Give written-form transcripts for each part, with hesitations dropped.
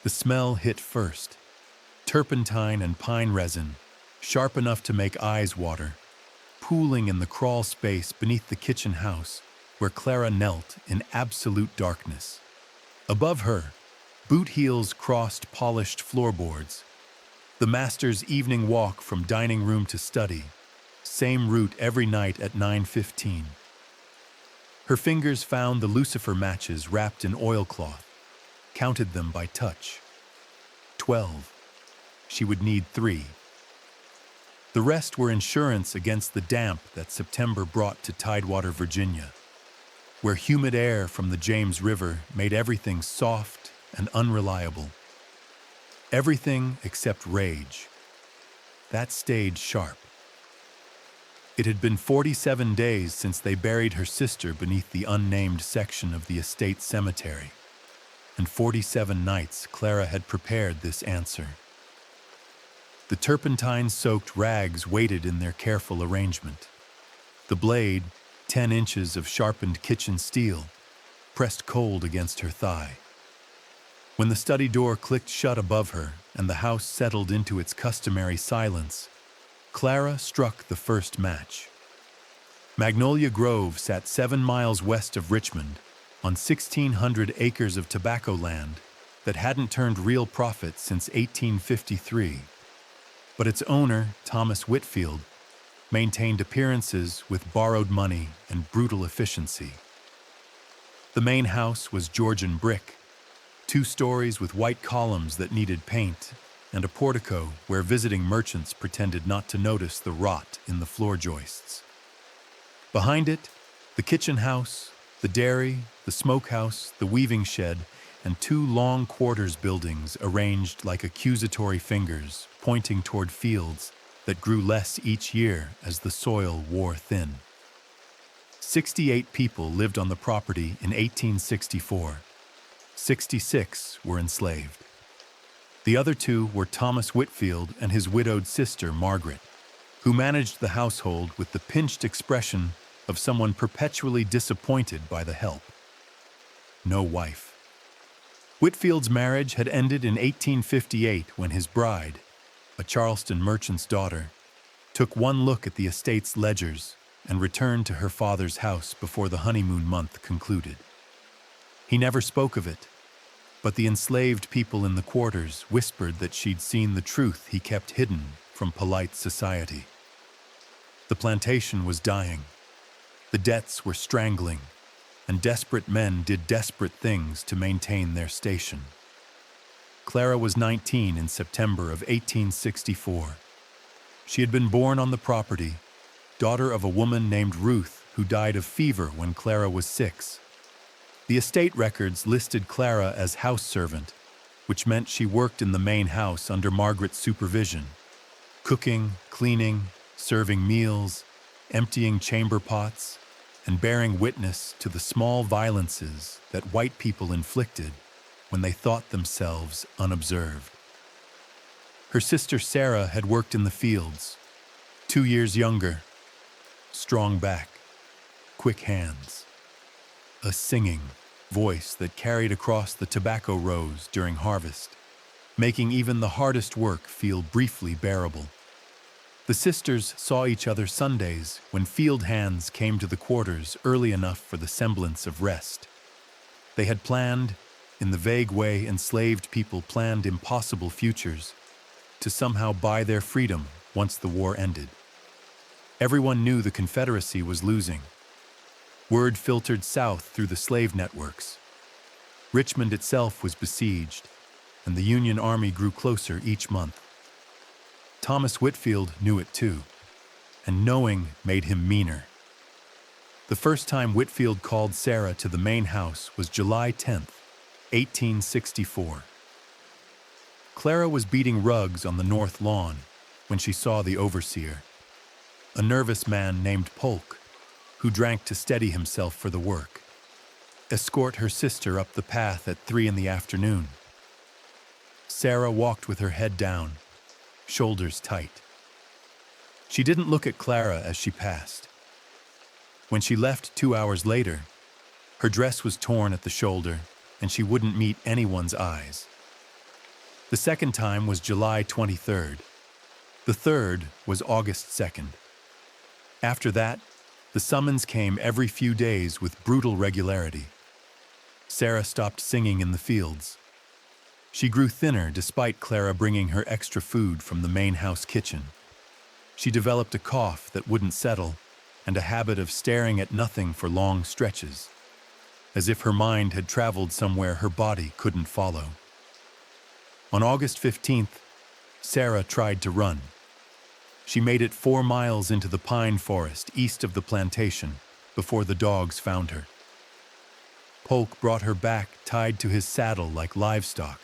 The smell hit first. Turpentine and pine resin, sharp enough to make eyes water, pooling in the crawl space beneath the kitchen house where Clara knelt in absolute darkness. Above her, boot heels crossed polished floorboards. The master's evening walk from dining room to study, same route every night at 9:15. Her fingers found the lucifer matches wrapped in oilcloth, counted them by touch. 12. She would need 3. The rest were insurance against the damp that September brought to Tidewater, Virginia, where humid air from the James River made everything soft and unreliable. Everything except rage. That stayed sharp. It had been 47 days since they buried her sister beneath the unnamed section of the estate cemetery, and 47 nights Clara had prepared this answer. The turpentine-soaked rags waited in their careful arrangement. The blade, 10 inches of sharpened kitchen steel, pressed cold against her thigh. When the study door clicked shut above her and the house settled into its customary silence, Clara struck the first match. Magnolia Grove sat 7 miles west of Richmond, on 1,600 acres of tobacco land that hadn't turned real profit since 1853. But its owner, Thomas Whitfield, maintained appearances with borrowed money and brutal efficiency. The main house was Georgian brick, 2 stories with white columns that needed paint, and a portico where visiting merchants pretended not to notice the rot in the floor joists. Behind it, the kitchen house, the dairy, the smokehouse, the weaving shed, and 2 long quarters buildings arranged like accusatory fingers pointing toward fields that grew less each year as the soil wore thin. 68 people lived on the property in 1864. 66 were enslaved. The other 2 were Thomas Whitfield and his widowed sister, Margaret, who managed the household with the pinched expression of someone perpetually disappointed by the help. No wife. Whitfield's marriage had ended in 1858 when his bride, a Charleston merchant's daughter, took one look at the estate's ledgers and returned to her father's house before the honeymoon month concluded. He never spoke of it, but the enslaved people in the quarters whispered that she'd seen the truth he kept hidden from polite society. The plantation was dying. The debts were strangling, and desperate men did desperate things to maintain their station. Clara was 19 in September of 1864. She had been born on the property, daughter of a woman named Ruth who died of fever when Clara was 6. The estate records listed Clara as house servant, which meant she worked in the main house under Margaret's supervision, cooking, cleaning, serving meals, emptying chamber pots, and bearing witness to the small violences that white people inflicted when they thought themselves unobserved. Her sister Sarah had worked in the fields, 2 years younger, strong back, quick hands, a singing voice that carried across the tobacco rows during harvest, making even the hardest work feel briefly bearable. The sisters saw each other Sundays when field hands came to the quarters early enough for the semblance of rest. They had planned, in the vague way enslaved people planned impossible futures, to somehow buy their freedom once the war ended. Everyone knew the Confederacy was losing. Word filtered south through the slave networks. Richmond itself was besieged, and the Union Army grew closer each month. Thomas Whitfield knew it too, and knowing made him meaner. The first time Whitfield called Sarah to the main house was July 10th, 1864. Clara was beating rugs on the north lawn when she saw the overseer, a nervous man named Polk, who drank to steady himself for the work, escort her sister up the path at 3 in the afternoon. Sarah walked with her head down, shoulders tight. She didn't look at Clara as she passed. When she left 2 hours later, her dress was torn at the shoulder, and she wouldn't meet anyone's eyes. The second time was July 23rd. The third was August 2nd. After that, the summons came every few days with brutal regularity. Sarah stopped singing in the fields. She grew thinner despite Clara bringing her extra food from the main house kitchen. She developed a cough that wouldn't settle and a habit of staring at nothing for long stretches, as if her mind had traveled somewhere her body couldn't follow. On August 15th, Sarah tried to run. She made it 4 miles into the pine forest east of the plantation before the dogs found her. Polk brought her back tied to his saddle like livestock.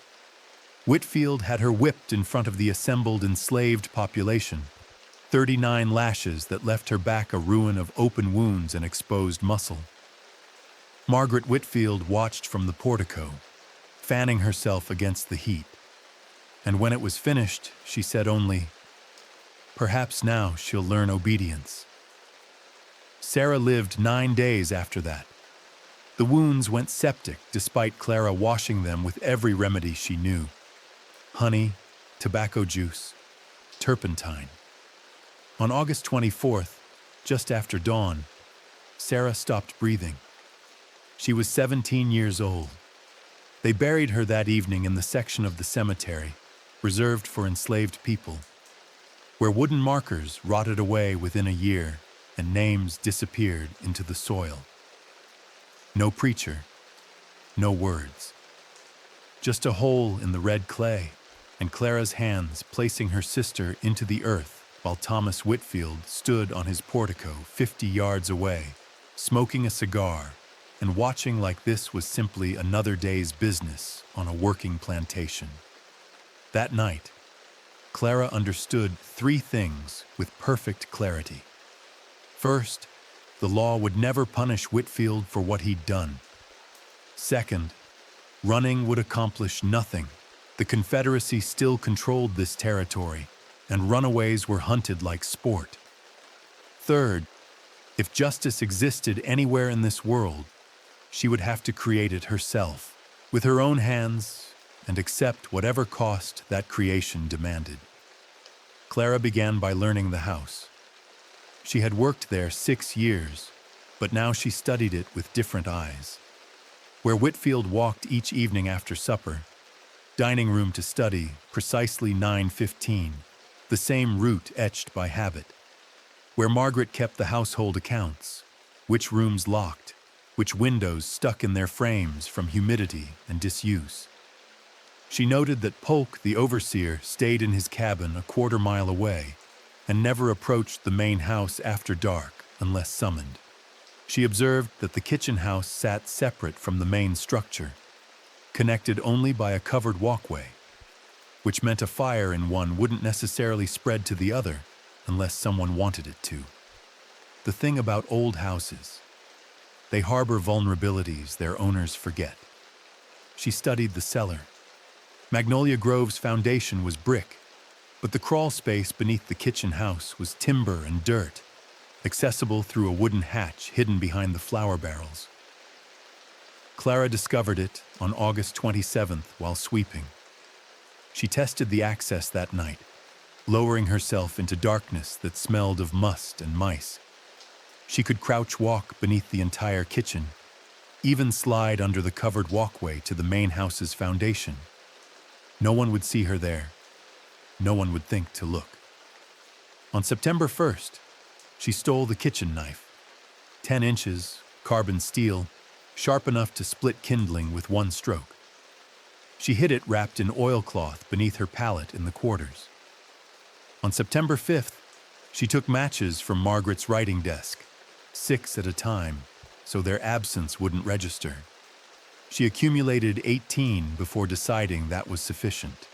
Whitfield had her whipped in front of the assembled enslaved population, 39 lashes that left her back a ruin of open wounds and exposed muscle. Margaret Whitfield watched from the portico, fanning herself against the heat. And when it was finished, she said only, "Perhaps now she'll learn obedience." Sarah lived 9 days after that. The wounds went septic despite Clara washing them with every remedy she knew: honey, tobacco juice, turpentine. On August 24th, just after dawn, Sarah stopped breathing. She was 17 years old. They buried her that evening in the section of the cemetery reserved for enslaved people, where wooden markers rotted away within a year and names disappeared into the soil. No preacher, no words. Just a hole in the red clay, and Clara's hands placing her sister into the earth while Thomas Whitfield stood on his portico 50 yards away, smoking a cigar and watching like this was simply another day's business on a working plantation. That night, Clara understood 3 things with perfect clarity. First, the law would never punish Whitfield for what he'd done. Second, running would accomplish nothing. The Confederacy still controlled this territory, and runaways were hunted like sport. Third, if justice existed anywhere in this world, she would have to create it herself, with her own hands, and accept whatever cost that creation demanded. Clara began by learning the house. She had worked there 6 years, but now she studied it with different eyes. Where Whitfield walked each evening after supper, dining room to study, precisely 9:15, the same route etched by habit. Where Margaret kept the household accounts, which rooms locked, which windows stuck in their frames from humidity and disuse. She noted that Polk, the overseer, stayed in his cabin a 1/4 mile away and never approached the main house after dark unless summoned. She observed that the kitchen house sat separate from the main structure, connected only by a covered walkway, which meant a fire in one wouldn't necessarily spread to the other unless someone wanted it to. The thing about old houses, they harbor vulnerabilities their owners forget. She studied the cellar. Magnolia Grove's foundation was brick, but the crawl space beneath the kitchen house was timber and dirt, accessible through a wooden hatch hidden behind the flour barrels. Clara discovered it on August 27th while sweeping. She tested the access that night, lowering herself into darkness that smelled of must and mice. She could crouch walk beneath the entire kitchen, even slide under the covered walkway to the main house's foundation. No one would see her there. No one would think to look. On September 1st, she stole the kitchen knife. 10 inches, carbon steel, sharp enough to split kindling with one stroke. She hid it wrapped in oilcloth beneath her pallet in the quarters. On September 5th, she took matches from Margaret's writing desk, 6 at a time, so their absence wouldn't register. She accumulated 18 before deciding that was sufficient.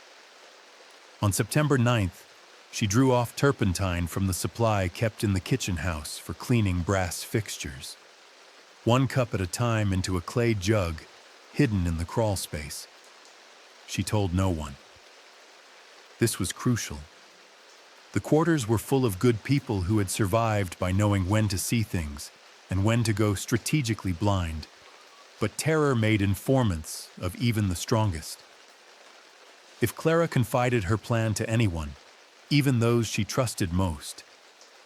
On September 9th, she drew off turpentine from the supply kept in the kitchen house for cleaning brass fixtures. 1 cup at a time into a clay jug hidden in the crawl space. She told no one. This was crucial. The quarters were full of good people who had survived by knowing when to see things and when to go strategically blind. But terror made informants of even the strongest. If Clara confided her plan to anyone, even those she trusted most,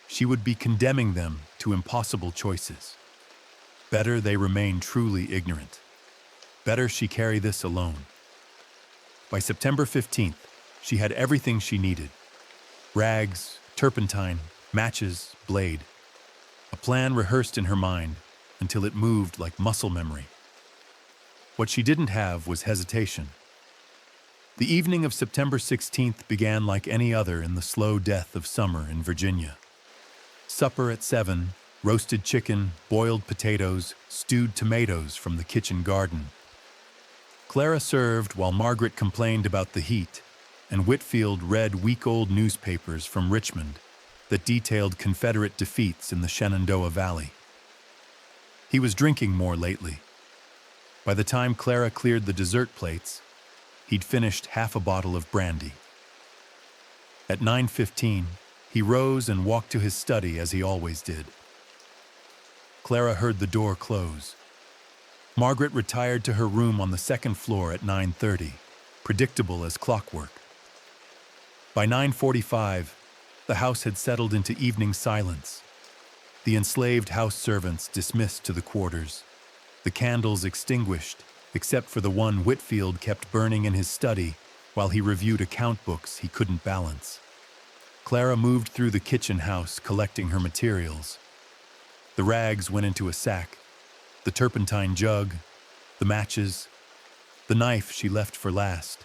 she would be condemning them to impossible choices. Better they remain truly ignorant. Better she carry this alone. By September 15th, she had everything she needed: rags, turpentine, matches, blade. A plan rehearsed in her mind until it moved like muscle memory. What she didn't have was hesitation. The evening of September 16th began like any other in the slow death of summer in Virginia. Supper at 7, roasted chicken, boiled potatoes, stewed tomatoes from the kitchen garden. Clara served while Margaret complained about the heat, and Whitfield read week-old newspapers from Richmond that detailed Confederate defeats in the Shenandoah Valley. He was drinking more lately. By the time Clara cleared the dessert plates, he'd finished half a bottle of brandy. At 9:15, he rose and walked to his study as he always did. Clara heard the door close. Margaret retired to her room on the second floor at 9:30, predictable as clockwork. By 9:45, the house had settled into evening silence. The enslaved house servants dismissed to the quarters, the candles extinguished, except for the one Whitfield kept burning in his study while he reviewed account books he couldn't balance. Clara moved through the kitchen house collecting her materials. The rags went into a sack, the turpentine jug, the matches, the knife she left for last,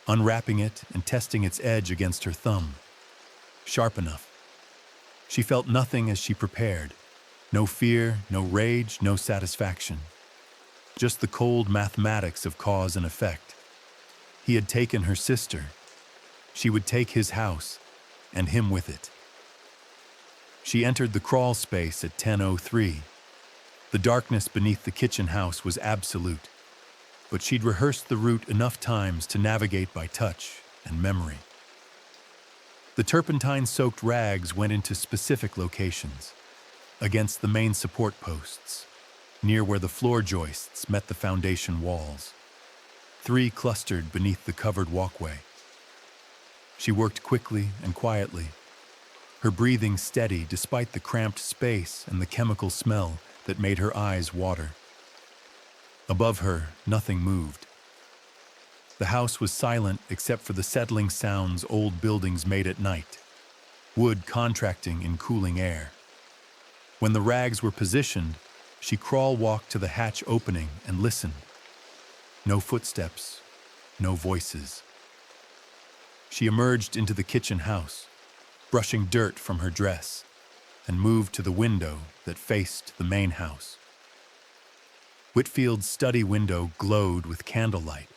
unwrapping it and testing its edge against her thumb. Sharp enough. She felt nothing as she prepared. No fear, no rage, no satisfaction. Just the cold mathematics of cause and effect. He had taken her sister. She would take his house, and him with it. She entered the crawl space at 10:03. The darkness beneath the kitchen house was absolute, but she'd rehearsed the route enough times to navigate by touch and memory. The turpentine-soaked rags went into specific locations, against the main support posts, near where the floor joists met the foundation walls. 3 clustered beneath the covered walkway. She worked quickly and quietly, her breathing steady despite the cramped space and the chemical smell that made her eyes water. Above her, nothing moved. The house was silent except for the settling sounds old buildings made at night, wood contracting in cooling air. When the rags were positioned, she crawl-walked to the hatch opening and listened. No footsteps, no voices. She emerged into the kitchen house, brushing dirt from her dress, and moved to the window that faced the main house. Whitfield's study window glowed with candlelight.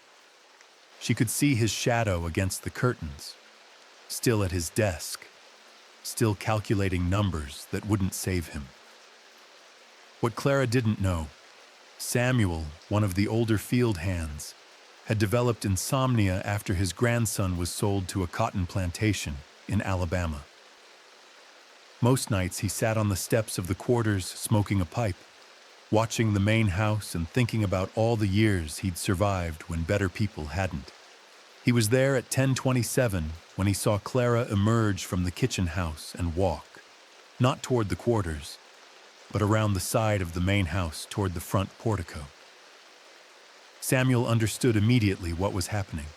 She could see his shadow against the curtains, still at his desk, still calculating numbers that wouldn't save him. What Clara didn't know, Samuel, one of the older field hands, had developed insomnia after his grandson was sold to a cotton plantation in Alabama. Most nights he sat on the steps of the quarters smoking a pipe, watching the main house and thinking about all the years he'd survived when better people hadn't. He was there at 10:27 when he saw Clara emerge from the kitchen house and walk, not toward the quarters, but around the side of the main house toward the front portico. Samuel understood immediately what was happening.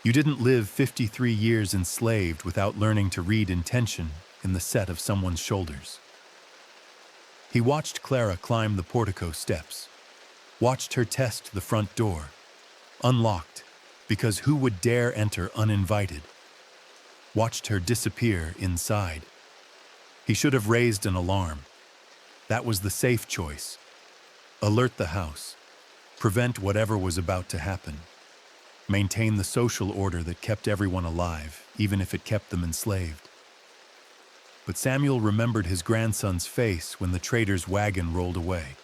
You didn't live 53 years enslaved without learning to read intention in the set of someone's shoulders. He watched Clara climb the portico steps, watched her test the front door, unlocked, because who would dare enter uninvited? Watched her disappear inside. He should have raised an alarm. That was the safe choice. Alert the house. Prevent whatever was about to happen. Maintain the social order that kept everyone alive, even if it kept them enslaved. But Samuel remembered his grandson's face when the trader's wagon rolled away.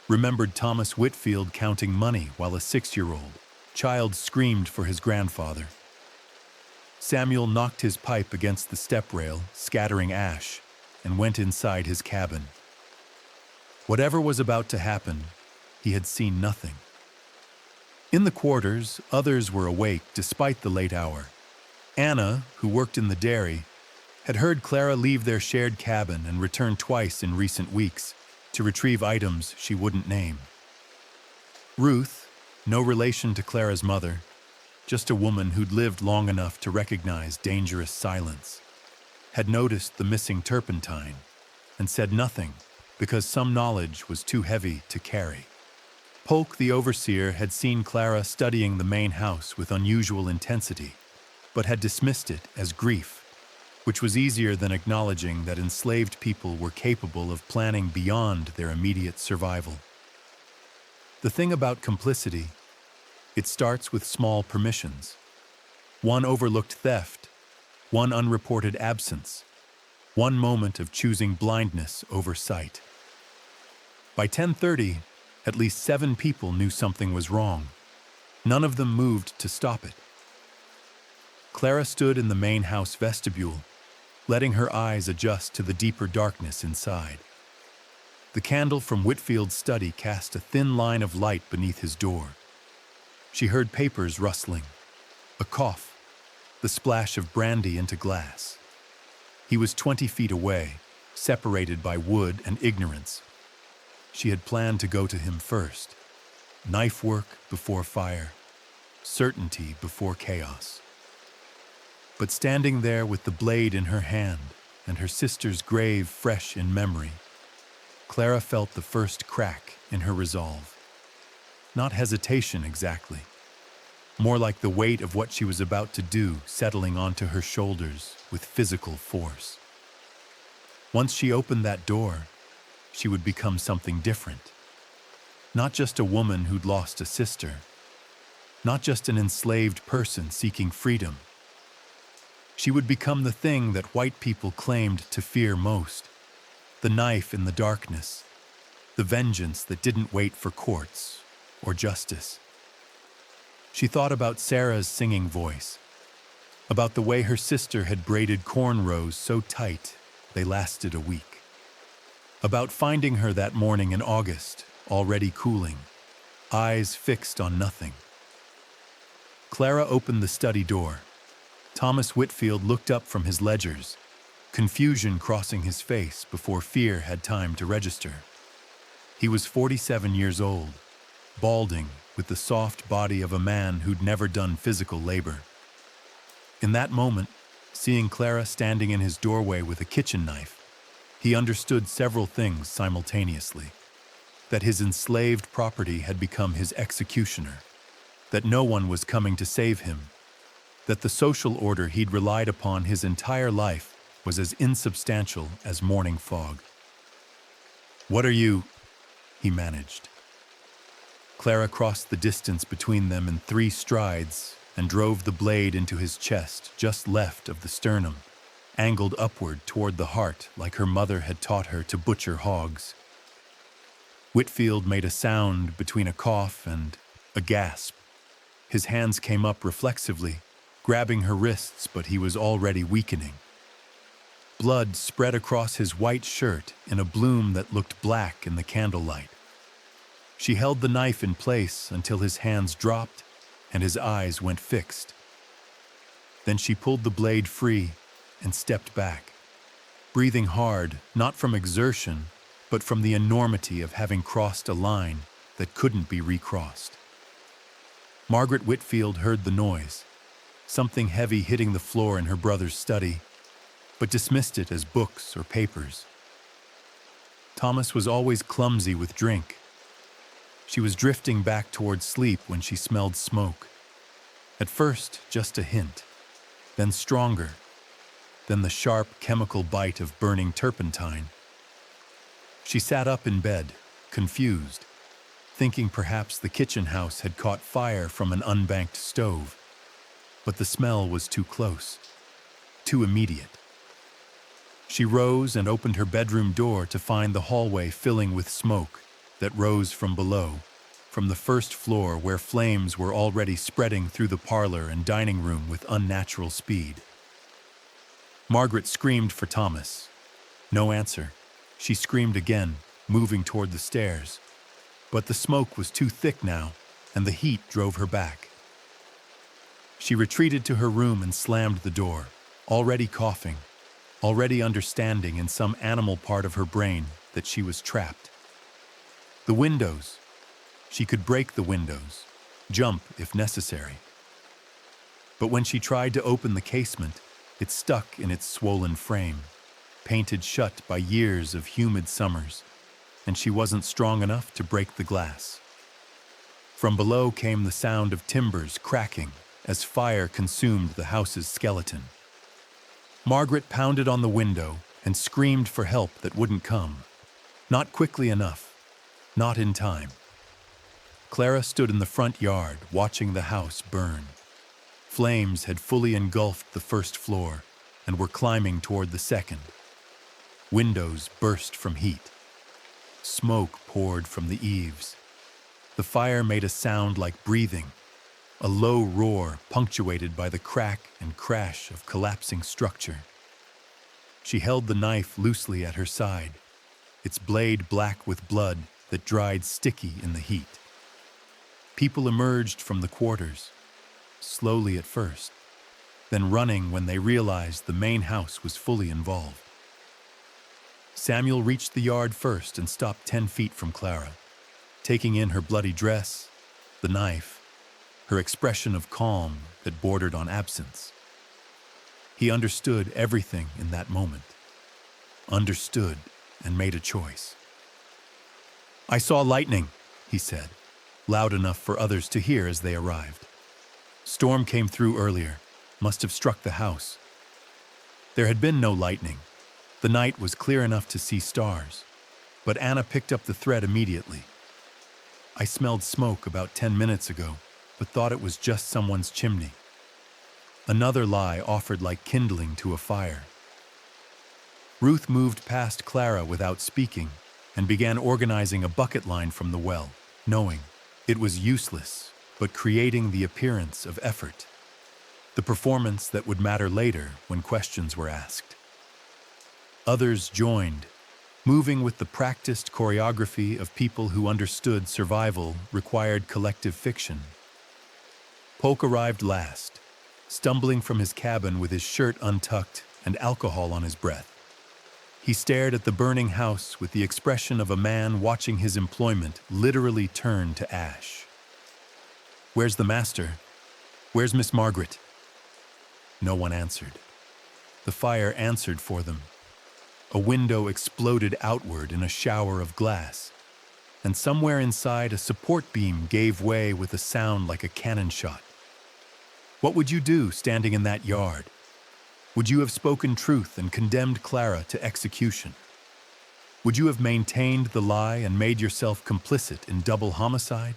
Remembered Thomas Whitfield counting money while a 6-year-old child screamed for his grandfather. Samuel knocked his pipe against the step rail, scattering ash, and went inside his cabin. Whatever was about to happen, he had seen nothing. In the quarters, others were awake despite the late hour. Anna, who worked in the dairy, had heard Clara leave their shared cabin and return twice in recent weeks to retrieve items she wouldn't name. Ruth, no relation to Clara's mother, just a woman who'd lived long enough to recognize dangerous silence, had noticed the missing turpentine and said nothing because some knowledge was too heavy to carry. Polk, the overseer, had seen Clara studying the main house with unusual intensity, but had dismissed it as grief, which was easier than acknowledging that enslaved people were capable of planning beyond their immediate survival. The thing about complicity, it starts with small permissions. One overlooked theft, one unreported absence, one moment of choosing blindness over sight. By 10:30, at least 7 people knew something was wrong. None of them moved to stop it. Clara stood in the main house vestibule, letting her eyes adjust to the deeper darkness inside. The candle from Whitfield's study cast a thin line of light beneath his door. She heard papers rustling, a cough, the splash of brandy into glass. He was 20 feet away, separated by wood and ignorance. She had planned to go to him first. Knife work before fire, certainty before chaos. But standing there with the blade in her hand and her sister's grave fresh in memory, Clara felt the first crack in her resolve. Not hesitation exactly, more like the weight of what she was about to do settling onto her shoulders with physical force. Once she opened that door, she would become something different. Not just a woman who'd lost a sister, not just an enslaved person seeking freedom. She would become the thing that white people claimed to fear most, the knife in the darkness, the vengeance that didn't wait for courts or justice. She thought about Sarah's singing voice, about the way her sister had braided cornrows so tight they lasted a week, about finding her that morning in August, already cooling, eyes fixed on nothing. Clara opened the study door. Thomas Whitfield looked up from his ledgers, confusion crossing his face before fear had time to register. He was 47 years old, balding, with the soft body of a man who'd never done physical labor. In that moment, seeing Clara standing in his doorway with a kitchen knife, he understood several things simultaneously. That his enslaved property had become his executioner, that no one was coming to save him, that the social order he'd relied upon his entire life was as insubstantial as morning fog. "What are you?" he managed. Clara crossed the distance between them in 3 strides and drove the blade into his chest just left of the sternum, angled upward toward the heart like her mother had taught her to butcher hogs. Whitfield made a sound between a cough and a gasp. His hands came up reflexively, grabbing her wrists, but he was already weakening. Blood spread across his white shirt in a bloom that looked black in the candlelight. She held the knife in place until his hands dropped and his eyes went fixed. Then she pulled the blade free and stepped back, breathing hard, not from exertion, but from the enormity of having crossed a line that couldn't be recrossed. Margaret Whitfield heard the noise, something heavy hitting the floor in her brother's study, but dismissed it as books or papers. Thomas was always clumsy with drink. She was drifting back toward sleep when she smelled smoke. At first, just a hint, then stronger, then the sharp chemical bite of burning turpentine. She sat up in bed, confused, thinking perhaps the kitchen house had caught fire from an unbanked stove. But the smell was too close, too immediate. She rose and opened her bedroom door to find the hallway filling with smoke that rose from below, from the first floor where flames were already spreading through the parlor and dining room with unnatural speed. Margaret screamed for Thomas. No answer. She screamed again, moving toward the stairs. But the smoke was too thick now, and the heat drove her back. She retreated to her room and slammed the door, already coughing, already understanding in some animal part of her brain that she was trapped. The windows. She could break the windows, jump if necessary. But when she tried to open the casement, it stuck in its swollen frame, painted shut by years of humid summers, and she wasn't strong enough to break the glass. From below came the sound of timbers cracking as fire consumed the house's skeleton. Margaret pounded on the window and screamed for help that wouldn't come. Not quickly enough, not in time. Clara stood in the front yard watching the house burn. Flames had fully engulfed the first floor and were climbing toward the second. Windows burst from heat. Smoke poured from the eaves. The fire made a sound like breathing, a low roar punctuated by the crack and crash of collapsing structure. She held the knife loosely at her side, its blade black with blood that dried sticky in the heat. People emerged from the quarters, slowly at first, then running when they realized the main house was fully involved. Samuel reached the yard first and stopped 10 feet from Clara, taking in her bloody dress, the knife, her expression of calm that bordered on absence. He understood everything in that moment. Understood and made a choice. "I saw lightning," he said, loud enough for others to hear as they arrived. "Storm came through earlier, must have struck the house." There had been no lightning. The night was clear enough to see stars, but Anna picked up the thread immediately. "I smelled smoke about 10 minutes ago, but thought it was just someone's chimney." Another lie offered like kindling to a fire. Ruth moved past Clara without speaking and began organizing a bucket line from the well, knowing it was useless, but creating the appearance of effort. The performance that would matter later when questions were asked. Others joined, moving with the practiced choreography of people who understood survival required collective fiction. Polk arrived last, stumbling from his cabin with his shirt untucked and alcohol on his breath. He stared at the burning house with the expression of a man watching his employment literally turn to ash. "Where's the master? Where's Miss Margaret?" No one answered. The fire answered for them. A window exploded outward in a shower of glass, and somewhere inside a support beam gave way with a sound like a cannon shot. What would you do standing in that yard? Would you have spoken truth and condemned Clara to execution? Would you have maintained the lie and made yourself complicit in double homicide?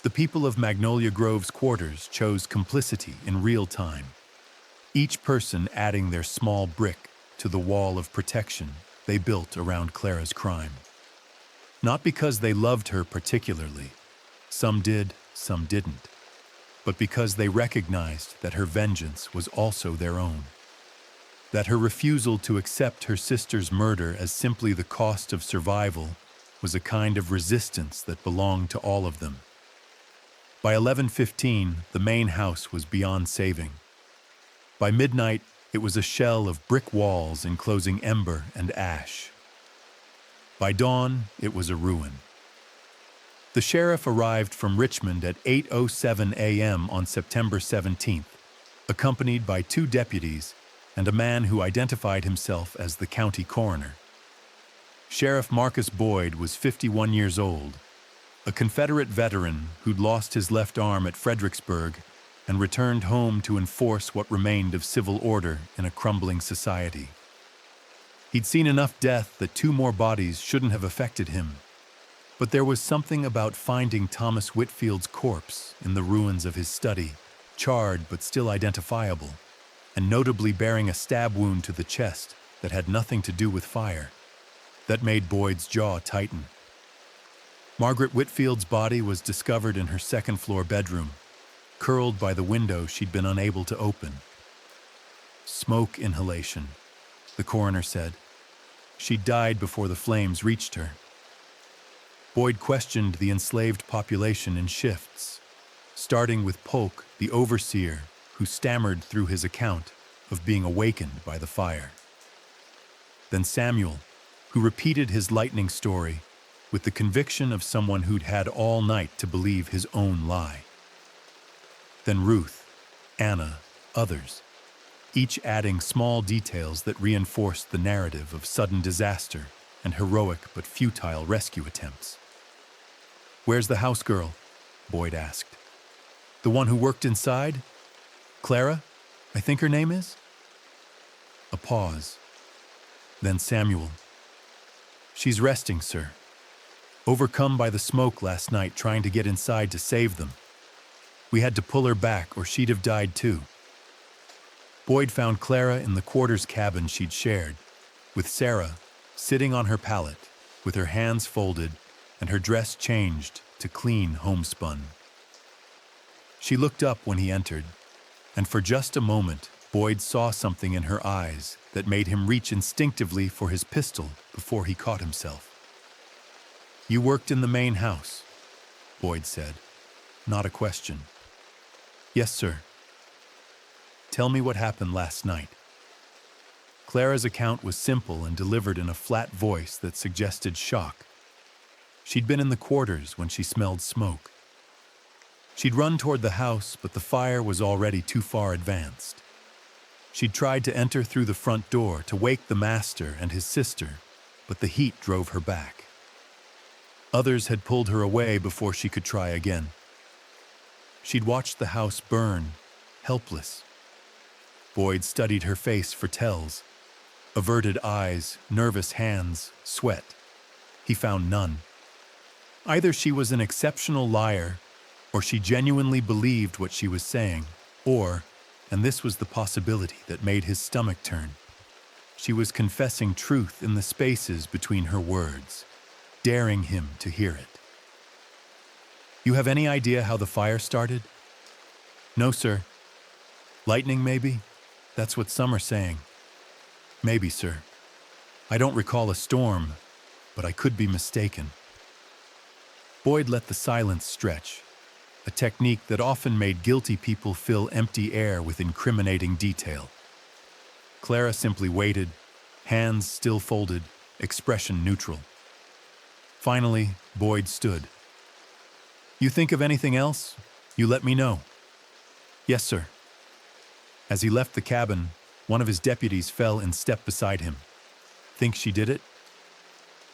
The people of Magnolia Grove's quarters chose complicity in real time, each person adding their small brick to the wall of protection they built around Clara's crime. Not because they loved her particularly, some did, some didn't, but because they recognized that her vengeance was also their own. That her refusal to accept her sister's murder as simply the cost of survival was a kind of resistance that belonged to all of them. By 11:15, the main house was beyond saving. By midnight, it was a shell of brick walls enclosing ember and ash. By dawn, it was a ruin. The sheriff arrived from Richmond at 8:07 a.m. on September 17th, accompanied by 2 deputies and a man who identified himself as the county coroner. Sheriff Marcus Boyd was 51 years old, a Confederate veteran who'd lost his left arm at Fredericksburg and returned home to enforce what remained of civil order in a crumbling society. He'd seen enough death that 2 more bodies shouldn't have affected him, but there was something about finding Thomas Whitfield's corpse in the ruins of his study, charred but still identifiable, and notably bearing a stab wound to the chest that had nothing to do with fire, that made Boyd's jaw tighten. Margaret Whitfield's body was discovered in her second-floor bedroom, curled by the window she'd been unable to open. "Smoke inhalation," the coroner said. "She died before the flames reached her." Boyd questioned the enslaved population in shifts, starting with Polk, the overseer, who stammered through his account of being awakened by the fire. Then Samuel, who repeated his lightning story with the conviction of someone who'd had all night to believe his own lie. Then Ruth, Anna, others, each adding small details that reinforced the narrative of sudden disaster and heroic but futile rescue attempts. "Where's the house girl?" Boyd asked. "The one who worked inside? Clara, I think her name is?" A pause. Then Samuel. "She's resting, sir. Overcome by the smoke last night trying to get inside to save them. We had to pull her back or she'd have died too." Boyd found Clara in the quarters cabin she'd shared, with Sarah sitting on her pallet, with her hands folded and her dress changed to clean homespun. She looked up when he entered, and for just a moment, Boyd saw something in her eyes that made him reach instinctively for his pistol before he caught himself. "You worked in the main house," Boyd said, not a question. "Yes, sir." "Tell me what happened last night." Clara's account was simple and delivered in a flat voice that suggested shock. She'd been in the quarters when she smelled smoke. She'd run toward the house, but the fire was already too far advanced. She'd tried to enter through the front door to wake the master and his sister, but the heat drove her back. Others had pulled her away before she could try again. She'd watched the house burn, helpless. Boyd studied her face for tells. Averted eyes, nervous hands, sweat. He found none. Either she was an exceptional liar, or she genuinely believed what she was saying, or, and this was the possibility that made his stomach turn, she was confessing truth in the spaces between her words, daring him to hear it. "You have any idea how the fire started?" "No, sir." "Lightning, maybe? That's what some are saying." "Maybe, sir. I don't recall a storm, but I could be mistaken." Boyd let the silence stretch, a technique that often made guilty people fill empty air with incriminating detail. Clara simply waited, hands still folded, expression neutral. Finally, Boyd stood. "You think of anything else? You let me know." "Yes, sir." As he left the cabin, one of his deputies fell in step beside him. "Think she did it?"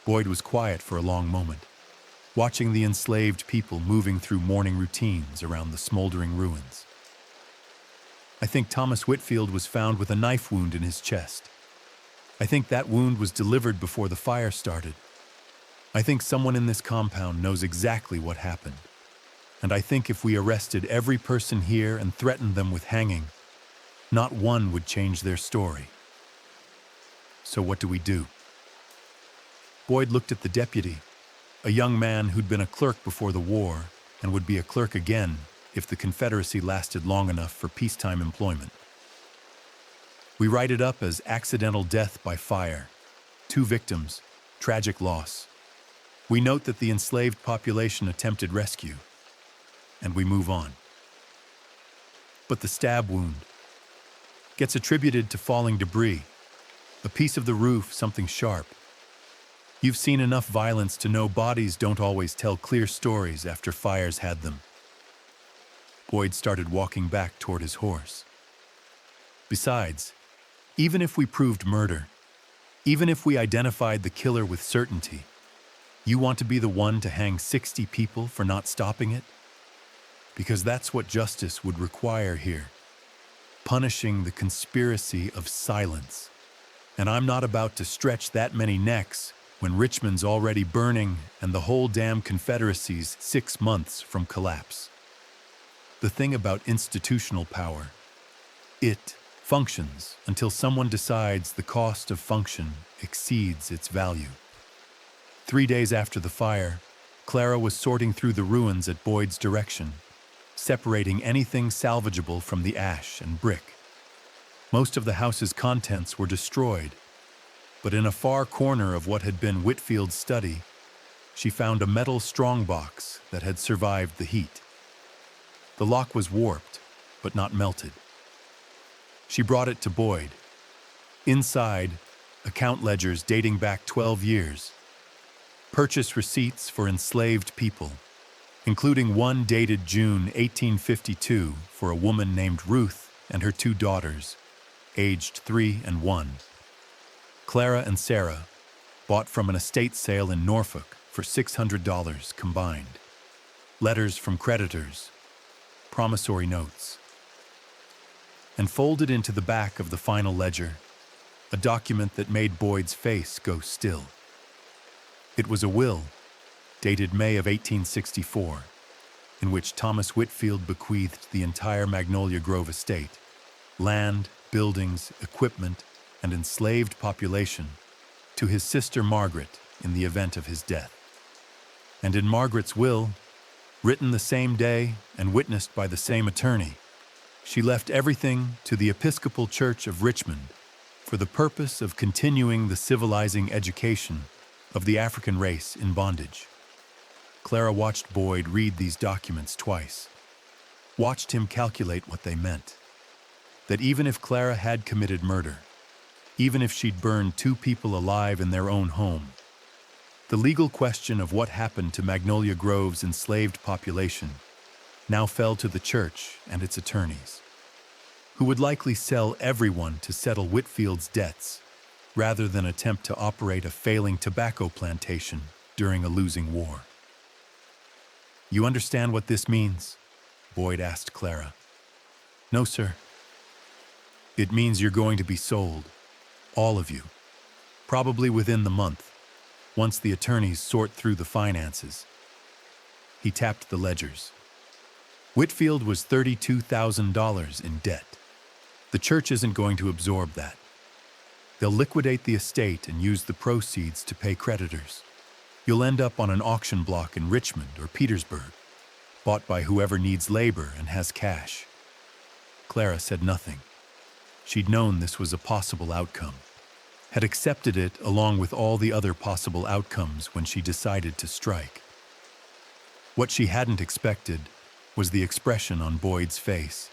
Boyd was quiet for a long moment, watching the enslaved people moving through morning routines around the smoldering ruins. "I think Thomas Whitfield was found with a knife wound in his chest. I think that wound was delivered before the fire started. I think someone in this compound knows exactly what happened. And I think if we arrested every person here and threatened them with hanging, not one would change their story. So what do we do?" Boyd looked at the deputy, a young man who'd been a clerk before the war and would be a clerk again if the Confederacy lasted long enough for peacetime employment. "We write it up as accidental death by fire. 2 victims, tragic loss. We note that the enslaved population attempted rescue, and we move on." "But the stab wound gets attributed to falling debris, a piece of the roof, something sharp. You've seen enough violence to know bodies don't always tell clear stories after fires had them." Boyd started walking back toward his horse. "Besides, even if we proved murder, even if we identified the killer with certainty, you want to be the one to hang 60 people for not stopping it? Because that's what justice would require here. Punishing the conspiracy of silence. And I'm not about to stretch that many necks when Richmond's already burning and the whole damn Confederacy's 6 months from collapse. The thing about institutional power, it functions until someone decides the cost of function exceeds its value." 3 days after the fire, Clara was sorting through the ruins at Boyd's direction, separating anything salvageable from the ash and brick. Most of the house's contents were destroyed, but in a far corner of what had been Whitfield's study, she found a metal strongbox that had survived the heat. The lock was warped, but not melted. She brought it to Boyd. Inside, account ledgers dating back 12 years, purchase receipts for enslaved people, including one dated June 1852 for a woman named Ruth and her 2 daughters, aged 3 and 1. Clara and Sarah, bought from an estate sale in Norfolk for $600 combined. Letters from creditors, promissory notes. And folded into the back of the final ledger, a document that made Boyd's face go still. It was a will, dated May of 1864, in which Thomas Whitfield bequeathed the entire Magnolia Grove estate, land, buildings, equipment, and enslaved population, to his sister Margaret in the event of his death. And in Margaret's will, written the same day and witnessed by the same attorney, she left everything to the Episcopal Church of Richmond for the purpose of continuing the civilizing education of the African race in bondage. Clara watched Boyd read these documents twice, watched him calculate what they meant. That even if Clara had committed murder, even if she'd burned 2 people alive in their own home, the legal question of what happened to Magnolia Grove's enslaved population now fell to the church and its attorneys, who would likely sell everyone to settle Whitfield's debts rather than attempt to operate a failing tobacco plantation during a losing war. "You understand what this means?" Boyd asked Clara. "No, sir." "It means you're going to be sold, all of you, probably within the month, once the attorneys sort through the finances." He tapped the ledgers. Whitfield was $32,000 in debt. The church isn't going to absorb that. They'll liquidate the estate and use the proceeds to pay creditors. You'll end up on an auction block in Richmond or Petersburg, bought by whoever needs labor and has cash. Clara said nothing. She'd known this was a possible outcome, had accepted it along with all the other possible outcomes when she decided to strike. What she hadn't expected was the expression on Boyd's face.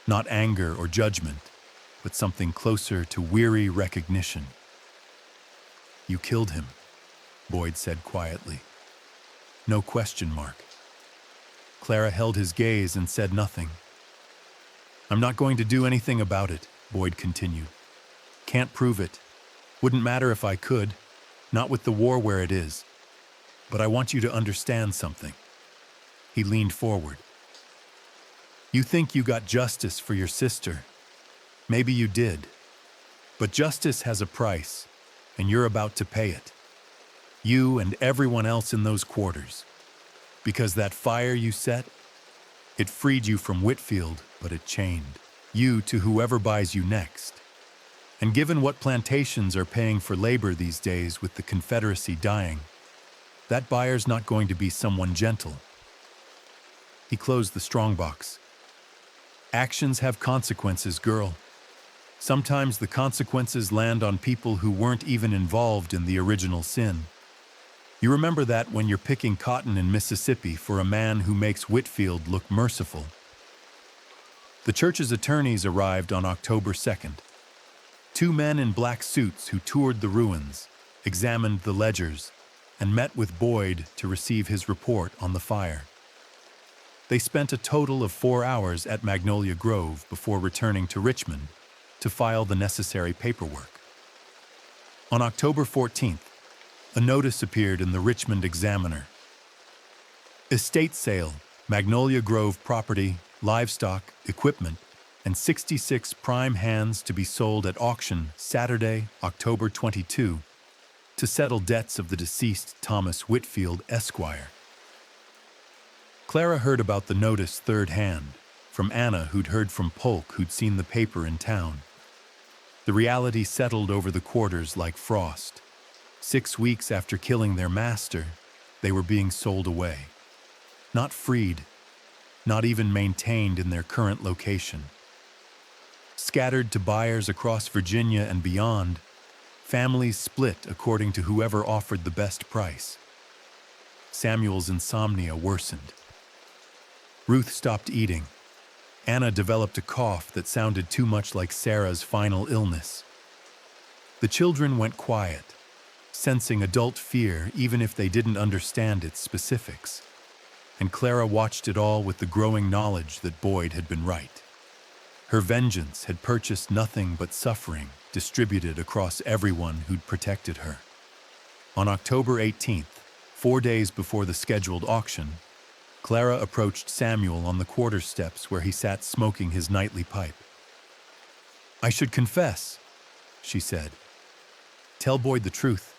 Not anger or judgment, but something closer to weary recognition. "You killed him," Boyd said quietly. No question mark. Clara held his gaze and said nothing. "I'm not going to do anything about it," Boyd continued. "Can't prove it. Wouldn't matter if I could, not with the war where it is. But I want you to understand something." He leaned forward. "You think you got justice for your sister. Maybe you did. But justice has a price, and you're about to pay it. You and everyone else in those quarters. Because that fire you set, it freed you from Whitfield, but it chained you to whoever buys you next. And given what plantations are paying for labor these days with the Confederacy dying, that buyer's not going to be someone gentle." He closed the strongbox. "Actions have consequences, girl. Sometimes the consequences land on people who weren't even involved in the original sin. You remember that when you're picking cotton in Mississippi for a man who makes Whitfield look merciful." The church's attorneys arrived on October 2nd. 2 men in black suits who toured the ruins, examined the ledgers, and met with Boyd to receive his report on the fire. They spent a total of 4 hours at Magnolia Grove before returning to Richmond to file the necessary paperwork. On October 14th, a notice appeared in the Richmond Examiner. "Estate sale, Magnolia Grove property, livestock, equipment, and 66 prime hands to be sold at auction Saturday, October 22, to settle debts of the deceased Thomas Whitfield, Esquire." Clara heard about the notice third hand, from Anna, who'd heard from Polk, who'd seen the paper in town. The reality settled over the quarters like frost. 6 weeks after killing their master, they were being sold away. Not freed, not even maintained in their current location. Scattered to buyers across Virginia and beyond, families split according to whoever offered the best price. Samuel's insomnia worsened. Ruth stopped eating. Anna developed a cough that sounded too much like Sarah's final illness. The children went quiet, sensing adult fear even if they didn't understand its specifics. And Clara watched it all with the growing knowledge that Boyd had been right. Her vengeance had purchased nothing but suffering, distributed across everyone who'd protected her. On October 18th, 4 days before the scheduled auction, Clara approached Samuel on the quarter steps where he sat smoking his nightly pipe. "I should confess," she said. "Tell Boyd the truth.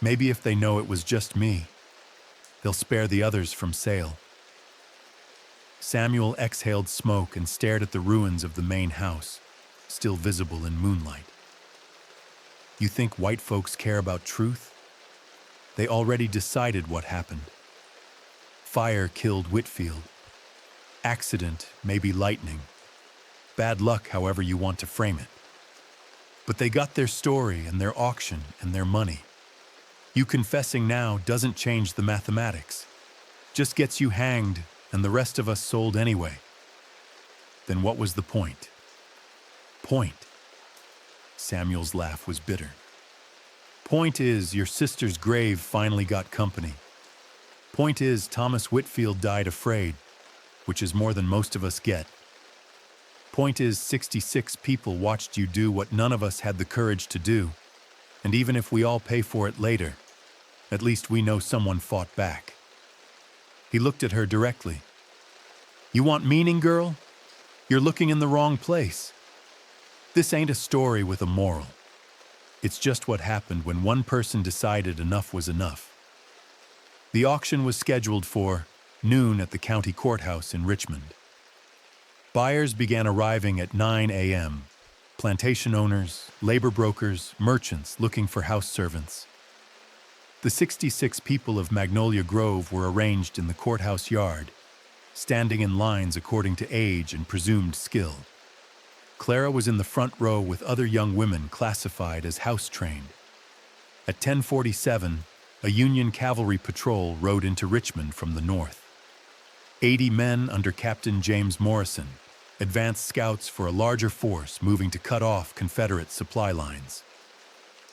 Maybe if they know it was just me, they'll spare the others from sale." Samuel exhaled smoke and stared at the ruins of the main house, still visible in moonlight. "You think white folks care about truth? They already decided what happened. Fire killed Whitfield. Accident, maybe lightning. Bad luck, however you want to frame it. But they got their story and their auction and their money. You confessing now doesn't change the mathematics. Just gets you hanged and the rest of us sold anyway. Then what was the point?" "Point?" Samuel's laugh was bitter. "Point is, your sister's grave finally got company. Point is, Thomas Whitfield died afraid, which is more than most of us get. Point is, 66 people watched you do what none of us had the courage to do, and even if we all pay for it later, at least we know someone fought back." He looked at her directly. "You want meaning, girl? You're looking in the wrong place. This ain't a story with a moral. It's just what happened when one person decided enough was enough." The auction was scheduled for noon at the county courthouse in Richmond. Buyers began arriving at 9 a.m. Plantation owners, labor brokers, merchants looking for house servants. The 66 people of Magnolia Grove were arranged in the courthouse yard, standing in lines according to age and presumed skill. Clara was in the front row with other young women classified as house-trained. At 10:47, a Union cavalry patrol rode into Richmond from the north. 80 men under Captain James Morrison, advanced scouts for a larger force moving to cut off Confederate supply lines.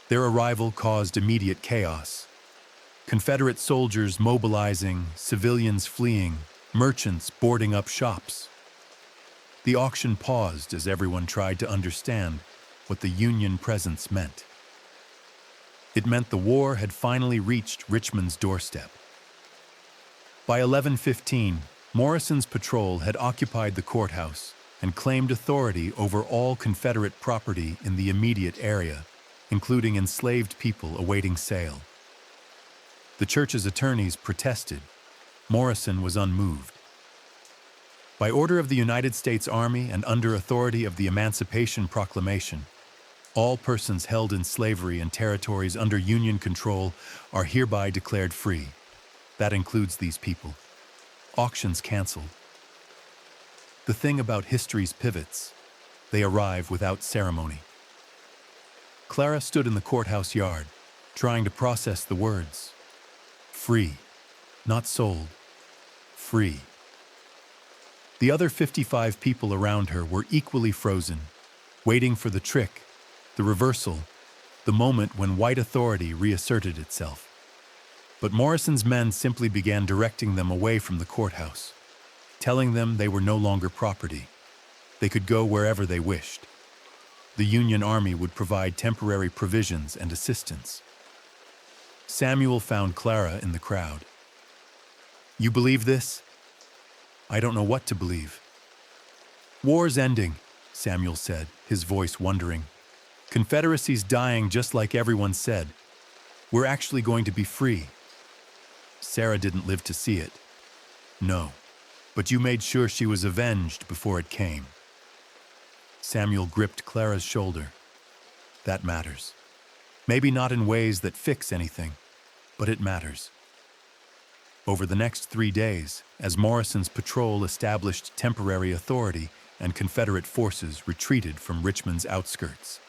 Their arrival caused immediate chaos. Confederate soldiers mobilizing, civilians fleeing, merchants boarding up shops. The auction paused as everyone tried to understand what the Union presence meant. It meant the war had finally reached Richmond's doorstep. By 11:15, Morrison's patrol had occupied the courthouse and claimed authority over all Confederate property in the immediate area, including enslaved people awaiting sale. The church's attorneys protested. Morrison was unmoved. By order of the United States Army and under authority of the Emancipation Proclamation, all persons held in slavery in territories under Union control are hereby declared free. That includes these people. Auctions canceled. The thing about history's pivots, they arrive without ceremony. Clara stood in the courthouse yard, trying to process the words. Free, not sold. Free. The other 55 people around her were equally frozen, waiting for the trick, the reversal, the moment when white authority reasserted itself. But Morrison's men simply began directing them away from the courthouse, telling them they were no longer property. They could go wherever they wished. The Union Army would provide temporary provisions and assistance. Samuel found Clara in the crowd. "You believe this?" "I don't know what to believe." "War's ending," Samuel said, his voice wondering. "Confederacy's dying just like everyone said. We're actually going to be free." Sarah didn't live to see it. "No, but you made sure she was avenged before it came." Samuel gripped Clara's shoulder. "That matters. Maybe not in ways that fix anything, but it matters." Over the next 3 days, as Morrison's patrol established temporary authority and Confederate forces retreated from Richmond's outskirts,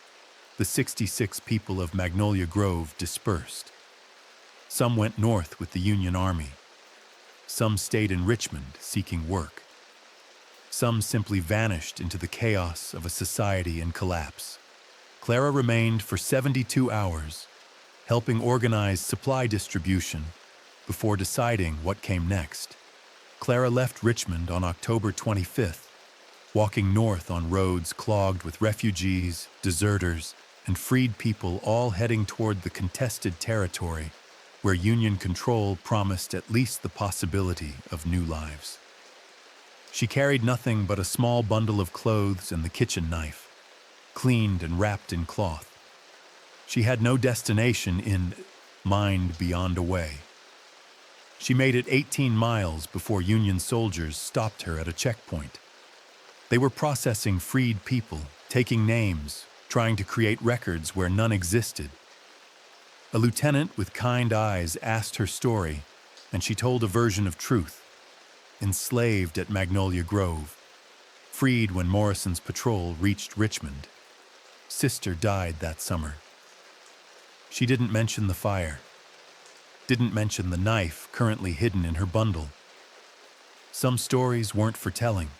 the 66 people of Magnolia Grove dispersed. Some went north with the Union Army. Some stayed in Richmond seeking work. Some simply vanished into the chaos of a society in collapse. Clara remained for 72 hours, helping organize supply distribution before deciding what came next. Clara left Richmond on October 25th, walking north on roads clogged with refugees, deserters, and freed people, all heading toward the contested territory where Union control promised at least the possibility of new lives. She carried nothing but a small bundle of clothes and the kitchen knife, cleaned and wrapped in cloth. She had no destination in mind beyond a way. She made it 18 miles before Union soldiers stopped her at a checkpoint. They were processing freed people, taking names, trying to create records where none existed. A lieutenant with kind eyes asked her story, and she told a version of truth. Enslaved at Magnolia Grove, freed when Morrison's patrol reached Richmond. Sister died that summer. She didn't mention the fire, didn't mention the knife currently hidden in her bundle. Some stories weren't for telling.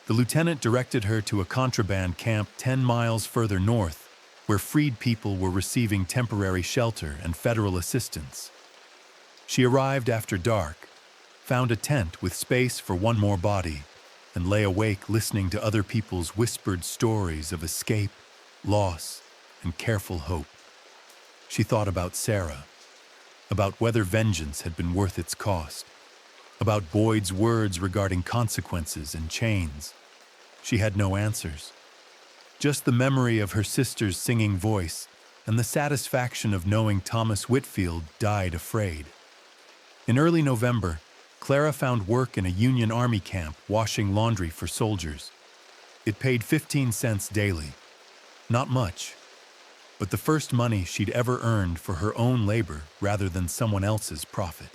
The lieutenant directed her to a contraband camp 10 miles further north, where freed people were receiving temporary shelter and federal assistance. She arrived after dark, found a tent with space for one more body, and lay awake listening to other people's whispered stories of escape, loss, and careful hope. She thought about Sarah, about whether vengeance had been worth its cost, about Boyd's words regarding consequences and chains. She had no answers, just the memory of her sister's singing voice and the satisfaction of knowing Thomas Whitfield died afraid. In early November, Clara found work in a Union Army camp washing laundry for soldiers. It paid 15 cents daily. Not much, but the first money she'd ever earned for her own labor rather than someone else's profit.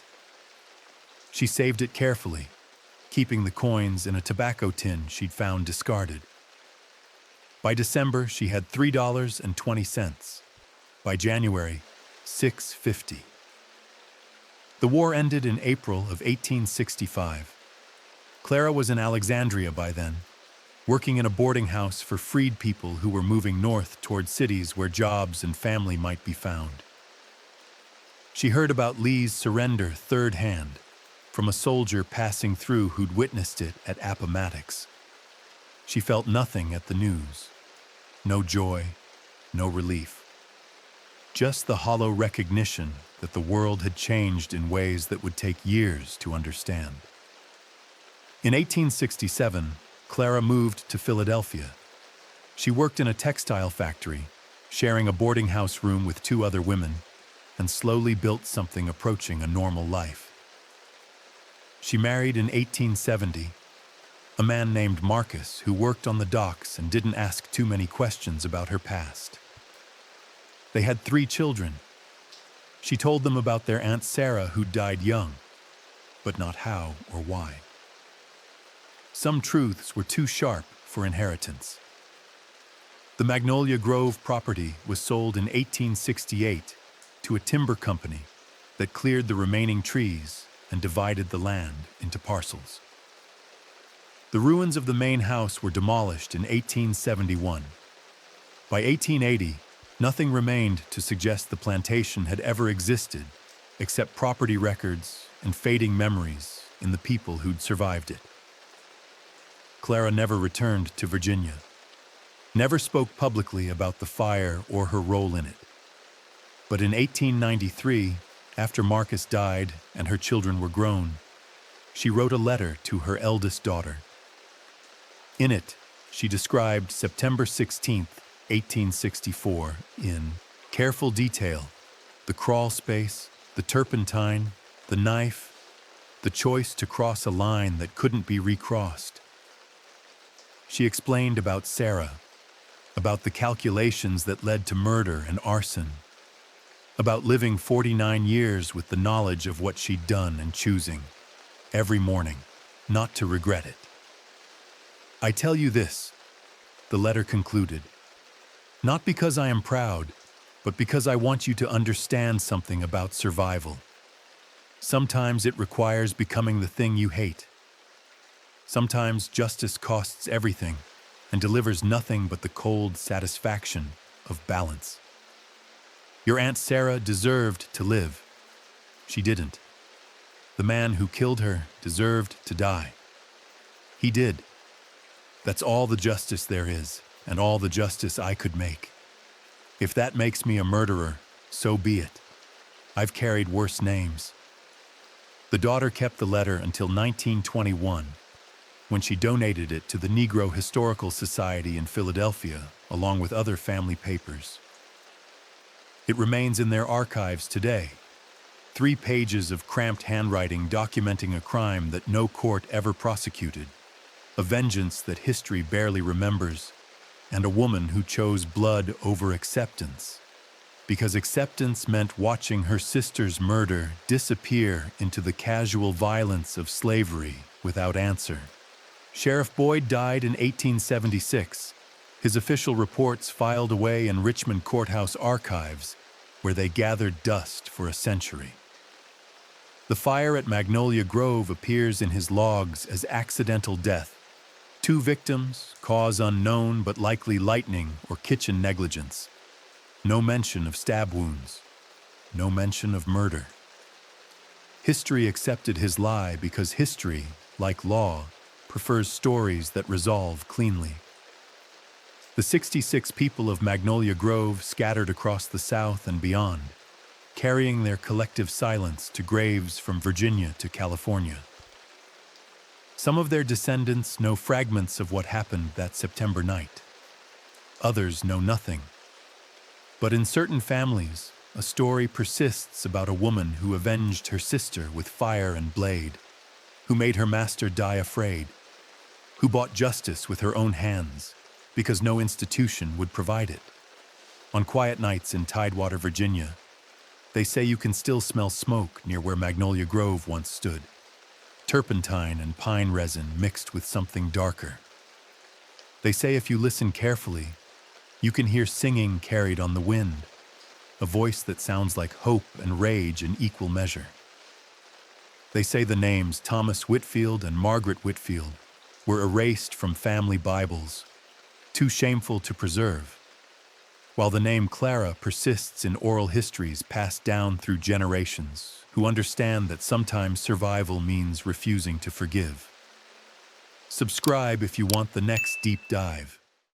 She saved it carefully, keeping the coins in a tobacco tin she'd found discarded. By December, she had $3.20. By January, $6.50. The war ended in April of 1865. Clara was in Alexandria by then, working in a boarding house for freed people who were moving north toward cities where jobs and family might be found. She heard about Lee's surrender third hand, from a soldier passing through who'd witnessed it at Appomattox. She felt nothing at the news. No joy, no relief. Just the hollow recognition that the world had changed in ways that would take years to understand. In 1867, Clara moved to Philadelphia. She worked in a textile factory, sharing a boarding house room with 2 other women, and slowly built something approaching a normal life. She married in 1870, a man named Marcus who worked on the docks and didn't ask too many questions about her past. They had 3 children. She told them about their Aunt Sarah who died young, but not how or why. Some truths were too sharp for inheritance. The Magnolia Grove property was sold in 1868 to a timber company that cleared the remaining trees and divided the land into parcels. The ruins of the main house were demolished in 1871. By 1880, nothing remained to suggest the plantation had ever existed, except property records and fading memories in the people who'd survived it. Clara never returned to Virginia, never spoke publicly about the fire or her role in it. But in 1893, after Marcus died and her children were grown, she wrote a letter to her eldest daughter. In it, she described September 16, 1864, in careful detail, the crawl space, the turpentine, the knife, the choice to cross a line that couldn't be recrossed. She explained about Sarah, about the calculations that led to murder and arson, about living 49 years with the knowledge of what she'd done and choosing, every morning, not to regret it. I tell you this, the letter concluded, not because I am proud, but because I want you to understand something about survival. Sometimes it requires becoming the thing you hate. Sometimes justice costs everything and delivers nothing but the cold satisfaction of balance. Your Aunt Sarah deserved to live. She didn't. The man who killed her deserved to die. He did. That's all the justice there is, and all the justice I could make. If that makes me a murderer, so be it. I've carried worse names. The daughter kept the letter until 1921, when she donated it to the Negro Historical Society in Philadelphia, along with other family papers. It remains in their archives today. 3 pages of cramped handwriting documenting a crime that no court ever prosecuted, a vengeance that history barely remembers, and a woman who chose blood over acceptance, because acceptance meant watching her sister's murder disappear into the casual violence of slavery without answer. Sheriff Boyd died in 1876, his official reports filed away in Richmond courthouse archives, where they gathered dust for a century. The fire at Magnolia Grove appears in his logs as accidental death. 2 victims, cause unknown but likely lightning or kitchen negligence. No mention of stab wounds. No mention of murder. History accepted his lie because history, like law, prefers stories that resolve cleanly. The 66 people of Magnolia Grove scattered across the South and beyond, carrying their collective silence to graves from Virginia to California. Some of their descendants know fragments of what happened that September night. Others know nothing. But in certain families, a story persists about a woman who avenged her sister with fire and blade, who made her master die afraid, who bought justice with her own hands because no institution would provide it. On quiet nights in Tidewater, Virginia, they say you can still smell smoke near where Magnolia Grove once stood. Turpentine and pine resin mixed with something darker. They say if you listen carefully, you can hear singing carried on the wind, a voice that sounds like hope and rage in equal measure. They say the names Thomas Whitfield and Margaret Whitfield were erased from family Bibles, too shameful to preserve, while the name Clara persists in oral histories passed down through generations who understand that sometimes survival means refusing to forgive. Subscribe if you want the next deep dive.